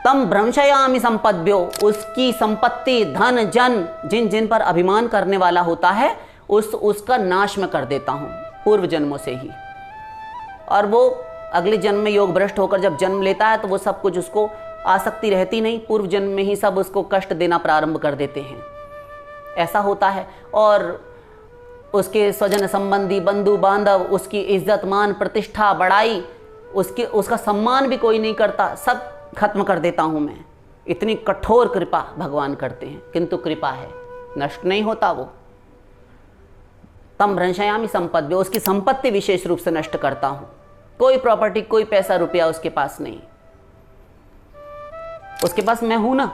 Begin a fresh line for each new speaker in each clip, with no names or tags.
तम भ्रंशयामि संपद्भ्यो, उसकी संपत्ति धन जन जिन जिन पर अभिमान करने वाला होता है उसका नाश में कर देता हूं पूर्व जन्मों से ही। और वो अगले जन्म में योग भ्रष्ट होकर जब जन्म लेता है तो वो सब कुछ उसको आसक्ति रहती नहीं, पूर्व जन्म में ही सब उसको कष्ट देना प्रारंभ कर देते हैं। ऐसा होता है। और उसके स्वजन संबंधी बंधु बांधव, उसकी इज्जत मान प्रतिष्ठा बढ़ाई, उसका सम्मान भी कोई नहीं करता, सब खत्म कर देता हूं मैं। इतनी कठोर कृपा भगवान करते हैं, किंतु कृपा है, नष्ट नहीं होता वो। तम भ्रंशयामि संपद्भ्यो, उसकी संपत्ति विशेष रूप से नष्ट करता हूं। कोई प्रॉपर्टी, कोई पैसा रुपया उसके पास नहीं, उसके पास मैं हूं ना,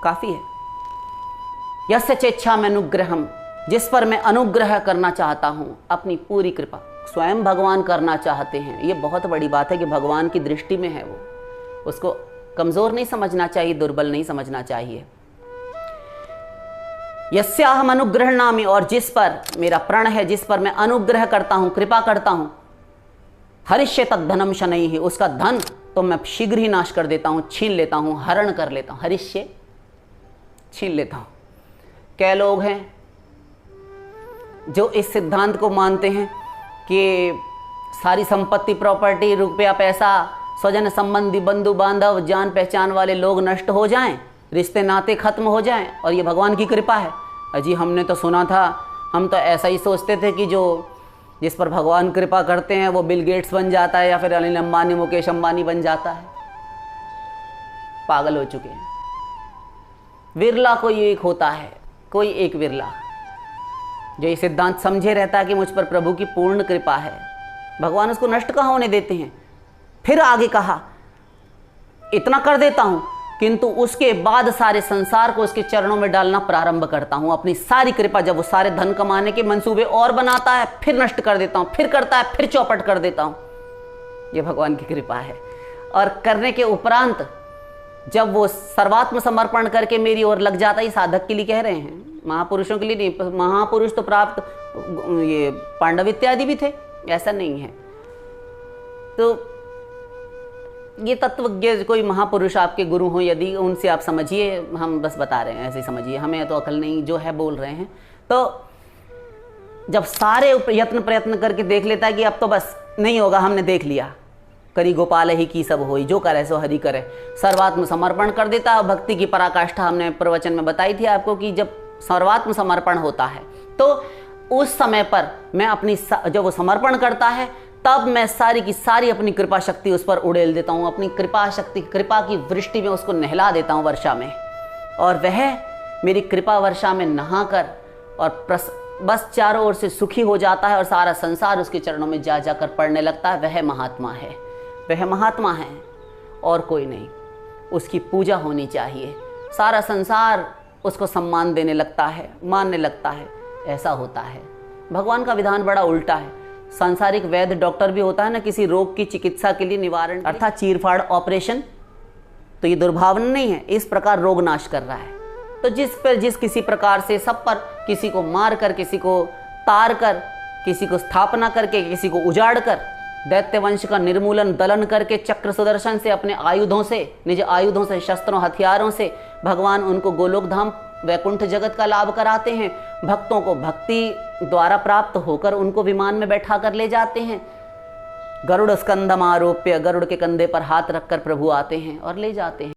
काफी है। यस्य चेच्छामि अनुग्रहम, जिस पर मैं अनुग्रह करना चाहता हूं, अपनी पूरी कृपा स्वयं भगवान करना चाहते हैं। ये बहुत बड़ी बात है कि भगवान की दृष्टि में है वो, उसको कमजोर नहीं समझना चाहिए, दुर्बल नहीं समझना चाहिए। यस्याहम अनुग्रहणामि, और जिस पर मेरा प्रण है, जिस पर मैं अनुग्रह करता हूं, कृपा करता हूं, हरिष्ये तद्धनम शनैः, उसका धन तो मैं शीघ्र ही नाश कर देता हूं, छीन लेता हूं, हरण कर लेता हूं। हरिष्ये, छीन लेता हूं। क्या लोग हैं जो इस सिद्धांत को मानते हैं कि सारी संपत्ति, प्रॉपर्टी, रुपया पैसा, स्वजन संबंधी बंधु बांधव, जान पहचान वाले लोग नष्ट हो जाएं, रिश्ते नाते खत्म हो जाएं और ये भगवान की कृपा है। अजी हमने तो सुना था, हम तो ऐसा ही सोचते थे कि जिस पर भगवान कृपा करते हैं वो बिल गेट्स बन जाता है या फिर अनिल अंबानी, मुकेश अंबानी बन जाता है। पागल हो चुके हैं। विरला कोई एक होता है, कोई एक विरला जो ये सिद्धांत समझे रहता है कि मुझ पर प्रभु की पूर्ण कृपा है, भगवान उसको नष्ट कहाँ होने देते हैं। फिर आगे कहा, इतना कर देता हूं किंतु उसके बाद सारे संसार को उसके चरणों में डालना प्रारंभ करता हूं। अपनी सारी कृपा, जब वो सारे धन कमाने के मंसूबे और बनाता है, फिर नष्ट कर देता हूं, फिर करता है, फिर चौपट कर देता हूं। ये भगवान की कृपा है। और करने के उपरांत जब वो सर्वात्म समर्पण करके मेरी ओर लग जाता है, साधक के लिए कह रहे हैं, महापुरुषों के लिए नहीं। महापुरुष तो प्राप्त ये पांडव इत्यादि भी थे, ऐसा नहीं है। तो ये तत्वज्ञ कोई महापुरुष आपके गुरु हो, यदि उनसे आप समझिए, हम बस बता रहे हैं, ऐसे ही समझिए, हमें तो अकल नहीं, जो है बोल रहे हैं। तो जब सारे प्रयत्न करके देख लेता है कि अब तो बस नहीं होगा, हमने देख लिया, करी गोपाल ही की सब होई, जो करे सो हरि करे, सर्वात्म समर्पण कर देता है। भक्ति की पराकाष्ठा हमने प्रवचन में बताई थी आपको कि जब सर्वात्म समर्पण होता है तो उस समय पर मैं अपनी, जब वो समर्पण करता है तब मैं सारी की सारी अपनी कृपा शक्ति उस पर उड़ेल देता हूँ। अपनी कृपा शक्ति, कृपा की वृष्टि में उसको नहला देता हूँ वर्षा में, और वह मेरी कृपा वर्षा में नहाकर और बस चारों ओर से सुखी हो जाता है और सारा संसार उसके चरणों में जा जाकर पड़ने लगता है। वह महात्मा है, वह महात्मा है और कोई नहीं। उसकी पूजा होनी चाहिए, सारा संसार उसको सम्मान देने लगता है, मानने लगता है। ऐसा होता है। भगवान का विधान बड़ा उल्टा है। सांसारिक वैद्य डॉक्टर भी होता है ना, किसी रोग की चिकित्सा के लिए, निवारण अर्थात चीरफाड़ ऑपरेशन, तो ये दुर्भावना नहीं है, इस प्रकार रोग नाश कर रहा है। तो जिस किसी प्रकार से सब पर, किसी को मार कर, किसी को तार कर, किसी को स्थापना करके, किसी को उजाड़ कर, दैत्य वंश का निर्मूलन दलन करके चक्र सुदर्शन से, अपने आयुधों से, निज आयुधों से, शस्त्रों हथियारों से भगवान उनको गोलोक धाम वैकुंठ जगत का लाभ कराते हैं। भक्तों को भक्ति द्वारा प्राप्त होकर उनको विमान में बैठा कर ले जाते हैं। गरुड़ स्कंदम आरोप्य, गरुड़ के कंधे पर हाथ रखकर प्रभु आते हैं और ले जाते हैं।